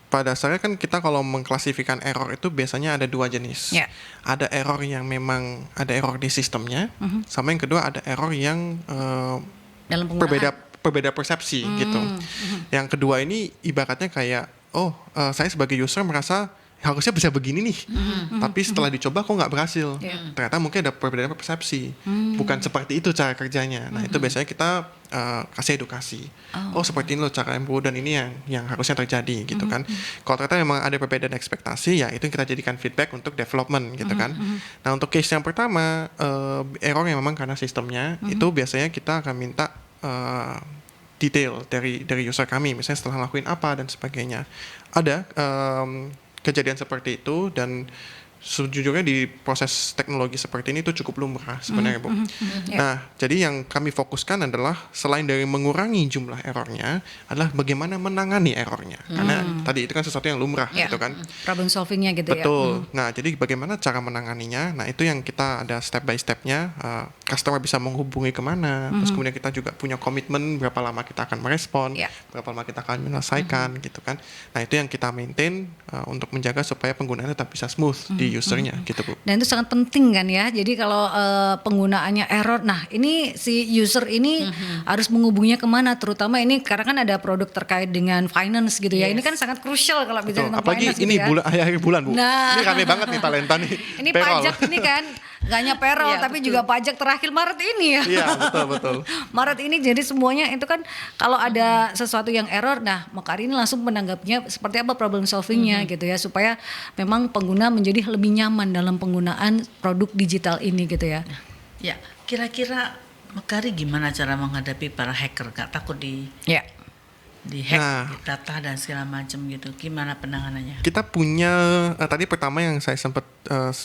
pada dasarnya kan kita kalau mengklasifikasikan error itu biasanya ada dua jenis. Ada error yang memang ada error di sistemnya, sama yang kedua ada error yang dalam berbeda persepsi gitu. Yang kedua ini ibaratnya kayak, saya sebagai user merasa harusnya bisa begini nih, tapi setelah dicoba kok nggak berhasil. Ternyata mungkin ada perbedaan persepsi, bukan seperti itu cara kerjanya. Nah itu biasanya kita kasih edukasi. Seperti ini loh cara improve, dan ini yang harusnya terjadi gitu kan. Kalau ternyata memang ada perbedaan ekspektasi, ya itu yang kita jadikan feedback untuk development gitu kan. Nah untuk case yang pertama, error yang memang karena sistemnya, itu biasanya kita akan minta detail dari user kami, misalnya setelah ngelakuin apa dan sebagainya. Ada kejadian seperti itu, dan sejujurnya di proses teknologi seperti ini itu cukup lumrah sebenarnya Bu. Nah jadi yang kami fokuskan adalah selain dari mengurangi jumlah errornya, adalah bagaimana menangani errornya. Karena tadi itu kan sesuatu yang lumrah gitu kan. Problem solvingnya gitu. Betul. Nah jadi bagaimana cara menanganinya, nah itu yang kita ada step by stepnya. Customer bisa menghubungi kemana, terus kemudian kita juga punya komitmen berapa lama kita akan merespon, berapa lama kita akan menyelesaikan gitu kan. Nah itu yang kita maintain untuk menjaga supaya penggunaannya tetap bisa smooth di usernya gitu Bu. Dan itu sangat penting kan ya. Jadi kalau penggunaannya error, nah ini si user ini harus menghubunginya kemana, terutama ini karena kan ada produk terkait dengan finance gitu ya. Ini kan sangat krusial kalau bicara tentang apalagi finance ini gitu ya. akhir bulan Bu. Nah, ini rame banget nih Talenta nih. Ini pajak ini kan Gak hanya payroll Iya, tapi betul. juga pajak terakhir Maret ini ya. Iya, betul. Maret ini jadi semuanya itu kan kalau ada sesuatu yang error, nah Mekari ini langsung menanggapnya seperti apa problem solvingnya gitu ya, supaya memang pengguna menjadi lebih nyaman dalam penggunaan produk digital ini gitu ya. Ya, kira-kira Mekari gimana cara menghadapi para hacker? Gak takut Ya. di hack Nah. data dan segala macam gitu. Gimana penanganannya? Kita punya tadi pertama yang saya sempat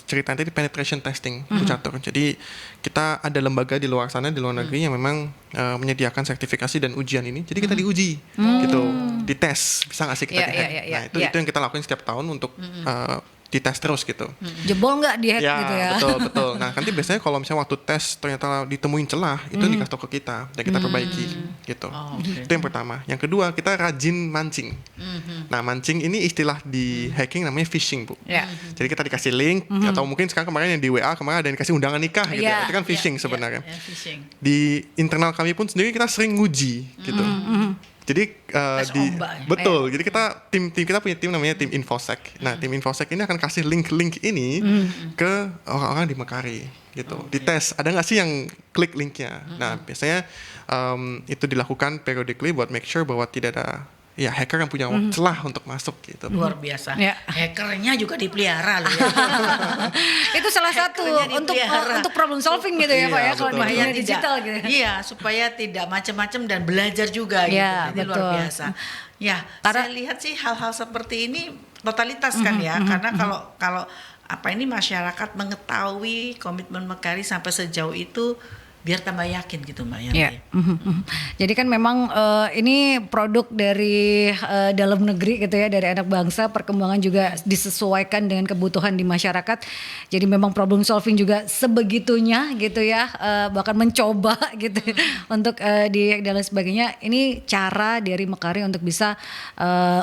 ceritain tadi penetration testing, Bu Catur. Jadi kita ada lembaga di luar sana, di luar negeri yang memang menyediakan sertifikasi dan ujian ini. Jadi kita diuji, gitu, dites bisa nggak sih kita Iya, dihack. iya, iya, Nah iya. itu yang kita lakukan setiap tahun untuk dites terus gitu. Jebol nggak di hack Ya, gitu ya. betul. Nah, nanti biasanya kalau misalnya waktu tes ternyata ditemuin celah, itu dikasih tahu ke kita dan kita perbaiki gitu. Oh, oke. Itu yang pertama. Yang kedua, kita rajin mancing. Nah, mancing ini istilah di hacking namanya phishing, Bu. Ya. Jadi kita dikasih link atau mungkin sekarang kemarin yang di WA kemarin ada yang dikasih undangan nikah gitu. Iya. Itu kan phishing sebenarnya. Ya, phishing. Di internal kami pun sendiri kita sering nguji gitu. Jadi Tes di ombak ya? betul. Jadi tim kita punya tim namanya tim infosec. Nah, tim infosec ini akan kasih link ini ke orang-orang di Mekari gitu. Dites ada nggak sih yang klik linknya. Nah, biasanya itu dilakukan periodically buat make sure bahwa tidak ada ya hacker yang punya celah untuk masuk gitu. Luar biasa. Ya. Hackernya juga dipelihara loh ya. Itu salah satu Hackernya untuk dipelihara. untuk problem solving gitu ya Iya, Pak ya kalau di betul. dunia digital gitu. ya. Iya, supaya tidak macam-macam dan belajar juga Iya, gitu. Jadi luar betul. biasa. Ya, Karena- saya lihat sih hal-hal seperti ini totalitas kan ya. Karena kalau apa ini masyarakat mengetahui komitmen Mekari sampai sejauh itu biar tambah yakin gitu Mbak Yanti. Ya. Jadi kan memang ini produk dari dalam negeri gitu ya, dari anak bangsa, perkembangan juga disesuaikan dengan kebutuhan di masyarakat. Jadi memang problem solving juga sebegitunya gitu ya, bahkan mencoba gitu untuk di dan lain sebagainya. Ini cara dari Mekari untuk bisa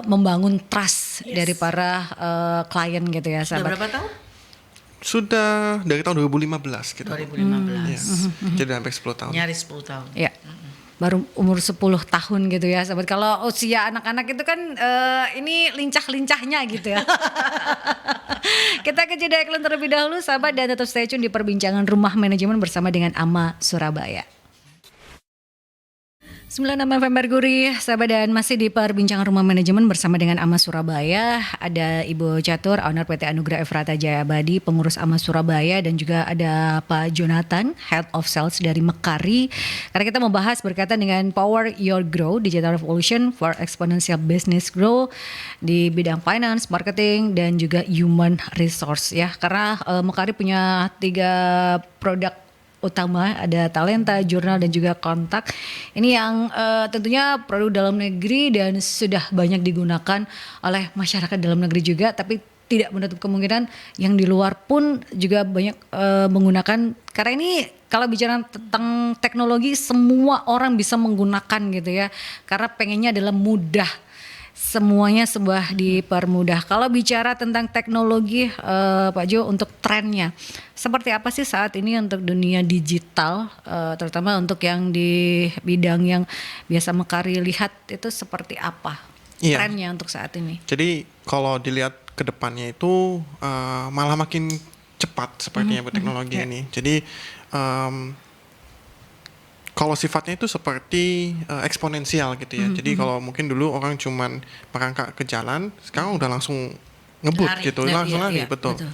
membangun trust dari para klien gitu ya, Sudah sahabat. berapa tahun? Sudah dari tahun 2015 gitu. 2015. Iya. Jadi hampir 10 tahun. Nyaris 10 tahun. Ya. Baru umur 10 tahun gitu ya sahabat. Kalau usia anak-anak itu kan ini lincah-lincahnya gitu ya. Kita ke jeda iklan terlebih dahulu sahabat dan tetap stay tune di perbincangan Rumah Manajemen bersama dengan Ama Surabaya. 96 FM Merguri, sahabat, dan masih di perbincangan Rumah Manajemen bersama dengan Ama Surabaya. Ada Ibu Catur, owner PT Anugrah Efrata Jaya Abadi, pengurus Ama Surabaya, dan juga ada Pak Jonathan, Head of Sales dari Mekari. Karena kita membahas berkaitan dengan Power Your Grow, Digital Revolution for Exponential Business Grow di bidang finance, marketing, dan juga human resource ya. Karena Mekari punya 3 produk utama, ada talenta, jurnal, dan juga kontak. Ini yang tentunya produk dalam negeri dan sudah banyak digunakan oleh masyarakat dalam negeri juga, tapi tidak menutup kemungkinan yang di luar pun juga banyak menggunakan. Karena ini kalau bicara tentang teknologi, semua orang bisa menggunakan gitu ya, karena pengennya adalah mudah. Semuanya sebuah dipermudah. Kalau bicara tentang teknologi, Pak Jo, untuk trennya, seperti apa sih saat ini untuk dunia digital, terutama untuk yang di bidang yang biasa Mekari lihat itu seperti apa Iya. trennya untuk saat ini? Jadi kalau dilihat ke depannya itu malah makin cepat sepertinya Bu teknologi ini. Jadi kalau sifatnya itu seperti eksponensial gitu ya. Jadi kalau mungkin dulu orang cuman merangkak ke jalan, sekarang udah langsung ngebut Lari. gitu, Nah, langsung iya, lari, iya, betul. betul.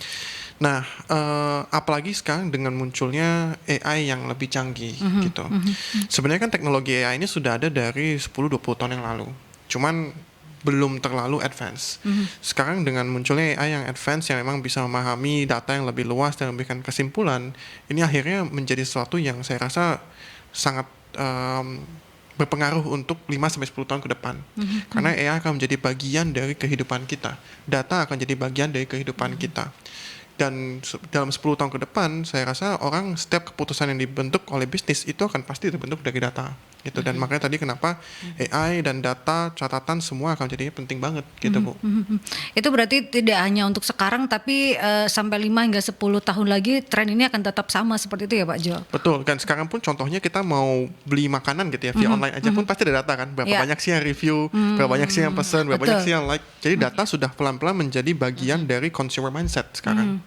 Nah, apalagi sekarang dengan munculnya AI yang lebih canggih gitu. Sebenarnya kan teknologi AI ini sudah ada dari 10-20 tahun yang lalu. Cuman belum terlalu advance. Sekarang dengan munculnya AI yang advance yang memang bisa memahami data yang lebih luas dan memberikan kesimpulan, ini akhirnya menjadi sesuatu yang saya rasa sangat berpengaruh untuk 5-10 tahun ke depan. Karena AI akan menjadi bagian dari kehidupan kita. Data akan jadi bagian dari kehidupan kita. Dan dalam 10 tahun ke depan, saya rasa orang setiap keputusan yang dibentuk oleh bisnis itu akan pasti terbentuk dari data. gitu. Dan makanya tadi kenapa AI dan data, catatan semua akan jadinya penting banget gitu Bu. Itu berarti tidak hanya untuk sekarang tapi sampai 5 hingga 10 tahun lagi tren ini akan tetap sama seperti itu ya Pak Jo? Betul, kan sekarang pun contohnya kita mau beli makanan gitu ya via online aja pun pasti ada data kan, berapa Ya. banyak sih yang review, berapa banyak sih yang pesan, berapa banyak Betul. sih yang like. Jadi data sudah pelan-pelan menjadi bagian dari consumer mindset sekarang.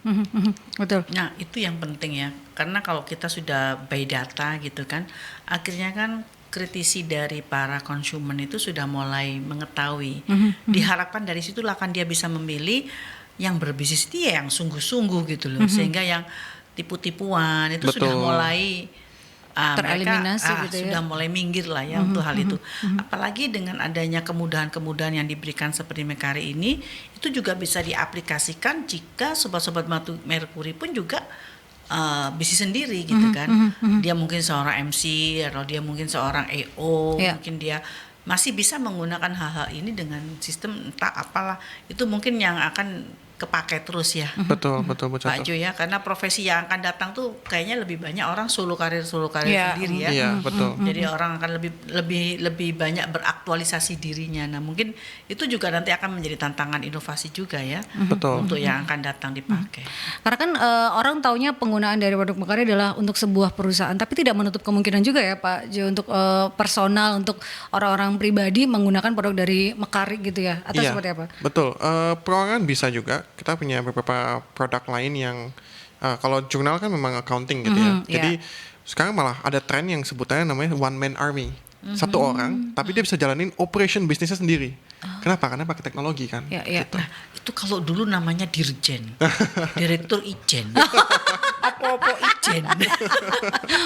Betul. Nah, itu yang penting ya. Karena kalau kita sudah by data gitu kan, akhirnya kan kritisi dari para konsumen itu sudah mulai mengetahui. Diharapkan dari situlah kan dia bisa memilih yang berbisnis dia yang sungguh-sungguh gitu loh. Sehingga yang tipu-tipuan itu sudah Betul. mulai Tereliminasi mereka gitu ya. sudah mulai minggir lah ya untuk hal itu. Apalagi dengan adanya kemudahan-kemudahan yang diberikan seperti Mekari ini, itu juga bisa diaplikasikan jika sobat-sobat Merkuri pun juga bisnis sendiri gitu kan. Dia mungkin seorang MC atau dia mungkin seorang EO, Ya. mungkin dia masih bisa menggunakan hal-hal ini dengan sistem entah apalah. Itu mungkin yang akan kepake terus ya. Betul, betul Bu Pak Catur. Jo ya, karena profesi yang akan datang tuh kayaknya lebih banyak orang solo karir Iya. sendiri ya. Iya, betul. Jadi orang akan lebih banyak beraktualisasi dirinya. Nah, mungkin itu juga nanti akan menjadi tantangan inovasi juga ya. Betul. Untuk yang akan datang dipakai. Karena kan orang taunya penggunaan dari produk Mekari adalah untuk sebuah perusahaan, tapi tidak menutup kemungkinan juga ya Pak Jo untuk personal, untuk orang-orang pribadi menggunakan produk dari Mekari gitu ya, atau Iya, seperti apa? betul. Perorangan bisa juga. Kita punya beberapa produk lain yang kalau jurnal kan memang accounting gitu ya. Jadi sekarang malah ada tren yang sebutannya namanya one man army. Satu orang, tapi dia bisa jalanin operation bisnisnya sendiri. Kenapa? Karena pakai teknologi kan. Ya, ya. Nah, itu kalau dulu namanya dirjen, direktur ijen, apa-apa ijen.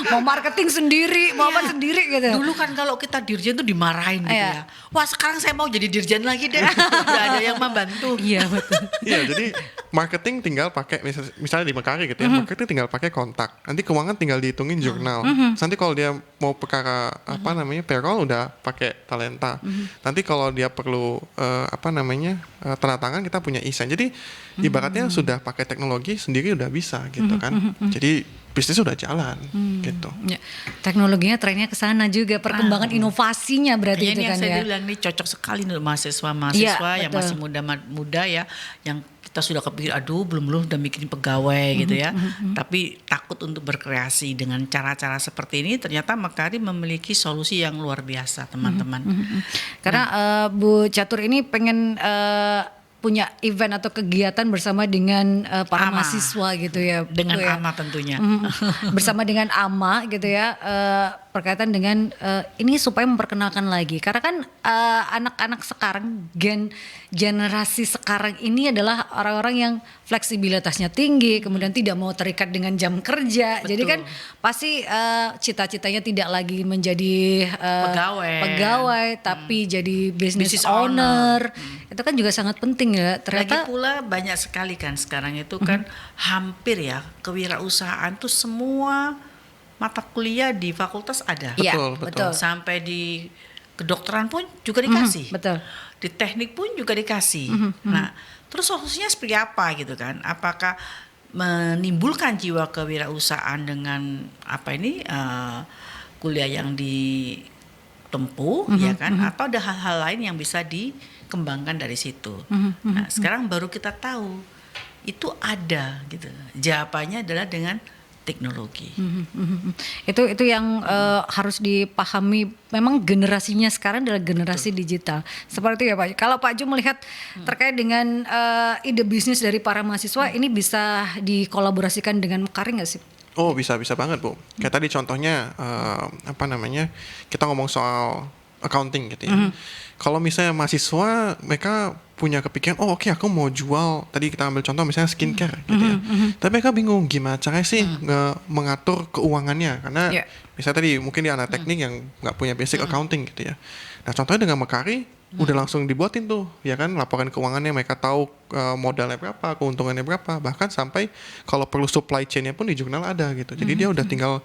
Mau marketing sendiri, mau apa sendiri gitu. Dulu kan kalau kita dirjen tuh dimarahin gitu Iya. ya. Wah, sekarang saya mau jadi dirjen lagi deh. Udah ada yang membantu. Iya betul. Iya, jadi marketing tinggal pakai misalnya di Mekari gitu ya, marketing tinggal pakai kontak. Nanti keuangan tinggal dihitungin jurnal. Nanti kalau dia mau perkara apa namanya payroll udah pakai talenta. Nanti kalau dia perlu tanda tangan kita punya e-sign. Jadi ibaratnya sudah pakai teknologi sendiri udah bisa gitu kan. Jadi bisnis udah jalan gitu. Ya, teknologinya trennya ke sana juga, perkembangan inovasinya berarti Kayaknya itu ini kan yang saya ya. bilang ini cocok sekali untuk mahasiswa-mahasiswa Iya, yang betul. masih muda ya, yang kita sudah kepikir aduh belum udah bikin pegawai gitu ya, tapi takut untuk berkreasi dengan cara-cara seperti ini. Ternyata Mekari memiliki solusi yang luar biasa teman-teman. Karena Bu Catur ini pengen punya event atau kegiatan bersama dengan para AMA. mahasiswa gitu ya. Dengan Bu, ya. AMA tentunya. Bersama dengan AMA gitu ya, berkaitan dengan ini supaya memperkenalkan lagi. Karena kan anak-anak sekarang, generasi sekarang ini adalah orang-orang yang fleksibilitasnya tinggi, kemudian tidak mau terikat dengan jam kerja. Jadi kan pasti cita-citanya tidak lagi menjadi pegawai, tapi jadi business owner. Itu kan juga sangat penting ya. Lagi Ternyata pula banyak sekali kan sekarang itu kan hampir ya kewirausahaan tuh semua mata kuliah di fakultas ada. Iya, Betul, betul. Sampai di kedokteran pun juga dikasih. betul. Di teknik pun juga dikasih. Nah, terus solusinya seperti apa gitu kan? Apakah menimbulkan jiwa kewirausahaan dengan kuliah yang ditempuh ya kan? Atau ada hal-hal lain yang bisa dikembangkan dari situ. Nah, sekarang baru kita tahu itu ada gitu. Jawabannya adalah dengan teknologi. Itu yang harus dipahami. Memang generasinya sekarang adalah generasi digital. Seperti ya Pak. Kalau Pak Ju melihat terkait dengan ide bisnis dari para mahasiswa, ini bisa dikolaborasikan dengan Mekari nggak sih? Oh bisa banget Bu. Kayak tadi contohnya kita ngomong soal accounting gitu ya. Kalau misalnya mahasiswa mereka punya kepikiran, oh oke, aku mau jual, tadi kita ambil contoh misalnya skincare gitu ya. Tapi mereka bingung gimana caranya sih mengatur keuangannya, karena misalnya tadi mungkin dia anak teknik yang nggak punya basic accounting gitu ya. Nah contohnya dengan Mekari udah langsung dibuatin tuh ya kan, laporan keuangannya, mereka tahu modalnya berapa, keuntungannya berapa, bahkan sampai kalau perlu supply chain-nya pun di jurnal ada gitu. Jadi dia udah tinggal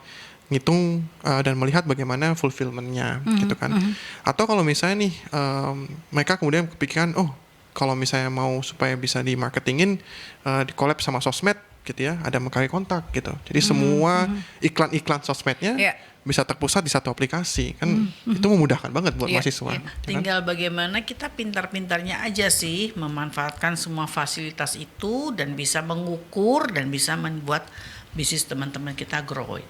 ngitung dan melihat bagaimana fulfillment-nya gitu kan. Atau kalau misalnya nih mereka kemudian kepikiran, oh kalau misalnya mau supaya bisa di marketingin di collab sama sosmed, gitu ya, ada Mekari Kontak gitu. Jadi semua iklan-iklan sosmednya Iya. bisa terpusat di satu aplikasi kan, itu memudahkan banget buat Iya, mahasiswa. Ya, ya kan? tinggal bagaimana kita pintar-pintarnya aja sih memanfaatkan semua fasilitas itu dan bisa mengukur dan bisa membuat bisnis teman-teman kita grow.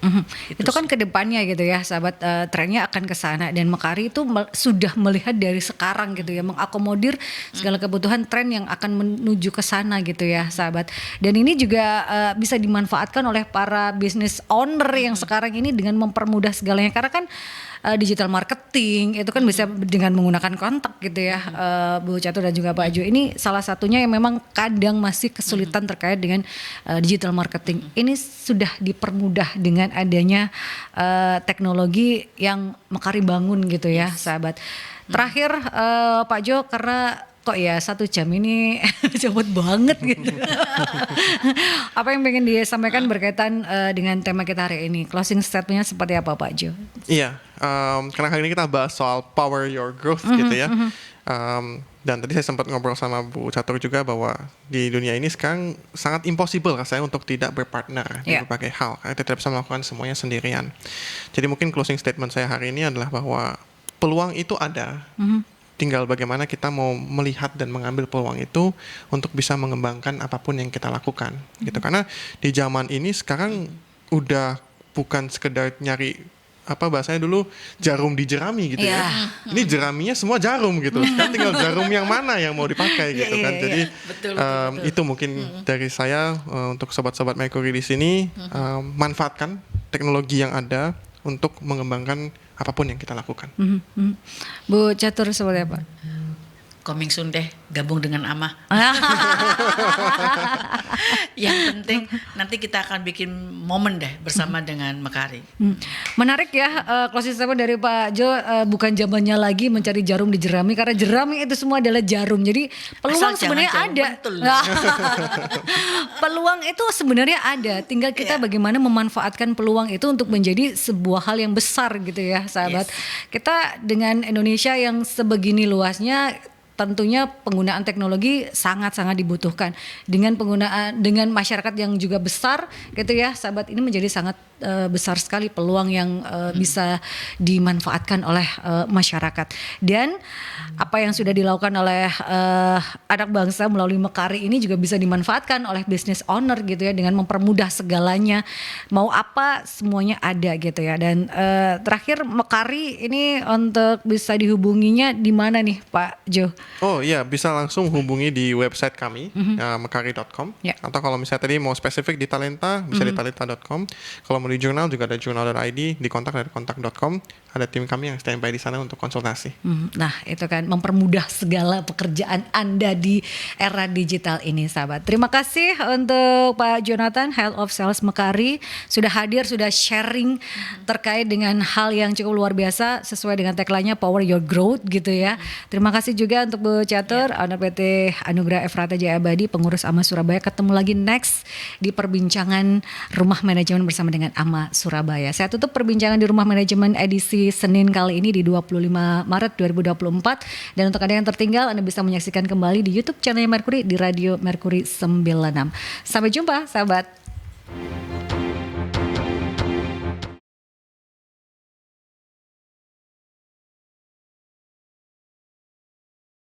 Itu kan kedepannya gitu ya, sahabat, trennya akan ke sana dan Mekari itu sudah melihat dari sekarang gitu ya, mengakomodir segala kebutuhan tren yang akan menuju ke sana gitu ya, sahabat. Dan ini juga bisa dimanfaatkan oleh para business owner yang sekarang ini dengan mempermudah segalanya, karena kan digital marketing itu kan bisa dengan menggunakan kontak gitu ya, Bu Catur dan juga Pak Jo. Ini salah satunya yang memang kadang masih kesulitan terkait dengan digital marketing. Ini sudah dipermudah dengan adanya teknologi yang Mekari bangun gitu ya, sahabat. Terakhir Pak Jo, karena kok ya 1 jam ini cepet banget gitu. Apa yang pengen disampaikan berkaitan dengan tema kita hari ini? Closing statementnya seperti apa Pak Jo? Iya, karena kali ini kita bahas soal power your growth gitu ya. Dan tadi saya sempat ngobrol sama Bu Catur juga bahwa di dunia ini sekarang sangat impossible rasanya untuk tidak berpartner di berbagai hal. Karena kita tidak bisa melakukan semuanya sendirian. Jadi mungkin closing statement saya hari ini adalah bahwa peluang itu ada. Tinggal bagaimana kita mau melihat dan mengambil peluang itu untuk bisa mengembangkan apapun yang kita lakukan gitu. Karena di zaman ini sekarang udah bukan sekedar nyari apa bahasanya dulu jarum di jerami gitu ya. Ini jeraminya semua jarum gitu. Sekarang tinggal jarum yang mana yang mau dipakai gitu kan. Jadi Betul. itu mungkin dari saya untuk sobat-sobat Mercury di sini, manfaatkan teknologi yang ada untuk mengembangkan apapun yang kita lakukan. Bu Catur seperti apa? Coming soon deh, gabung dengan Ama. Yang penting nanti kita akan bikin momen deh bersama dengan Mekari. Menarik ya, closing statement dari Pak Jo, bukan zamannya lagi mencari jarum di jerami, karena jerami itu semua adalah jarum. Jadi peluang Asal sebenarnya jangan ada. jarum pentul. Peluang itu sebenarnya ada, tinggal kita bagaimana memanfaatkan peluang itu untuk menjadi sebuah hal yang besar gitu ya, sahabat. Kita dengan Indonesia yang sebegini luasnya, tentunya penggunaan teknologi sangat-sangat dibutuhkan. Dengan masyarakat yang juga besar gitu ya, sahabat, ini menjadi sangat besar sekali peluang yang bisa dimanfaatkan oleh masyarakat. Dan apa yang sudah dilakukan oleh anak bangsa melalui Mekari ini juga bisa dimanfaatkan oleh business owner gitu ya, dengan mempermudah segalanya. Mau apa semuanya ada gitu ya. Dan terakhir, Mekari ini untuk bisa dihubunginya di mana nih Pak Jo? Oh iya, bisa langsung hubungi di website kami, mekari.com. Atau kalau misalnya tadi mau spesifik di talenta, bisa di talenta.com. Kalau mau di jurnal juga ada jurnal.id, di kontak dari kontak.com. Ada tim kami yang standby di sana untuk konsultasi. Nah itu kan mempermudah segala pekerjaan Anda di era digital ini, sahabat. Terima kasih untuk Pak Jonathan, Head of Sales Mekari, sudah hadir, sudah sharing terkait dengan hal yang cukup luar biasa sesuai dengan tagline-nya Power Your Growth gitu ya. Terima kasih juga untuk Bu Catur, owner PT Anugerah Efrata Jaya Abadi, pengurus AMA Surabaya. Ketemu lagi next di perbincangan Rumah Manajemen bersama dengan AMA Surabaya. Saya tutup perbincangan di Rumah Manajemen edisi Senin kali ini di 25 Maret 2024. Dan untuk Anda yang tertinggal, Anda bisa menyaksikan kembali di YouTube channelnya Mercury di Radio Mercury 96. Sampai jumpa, sahabat.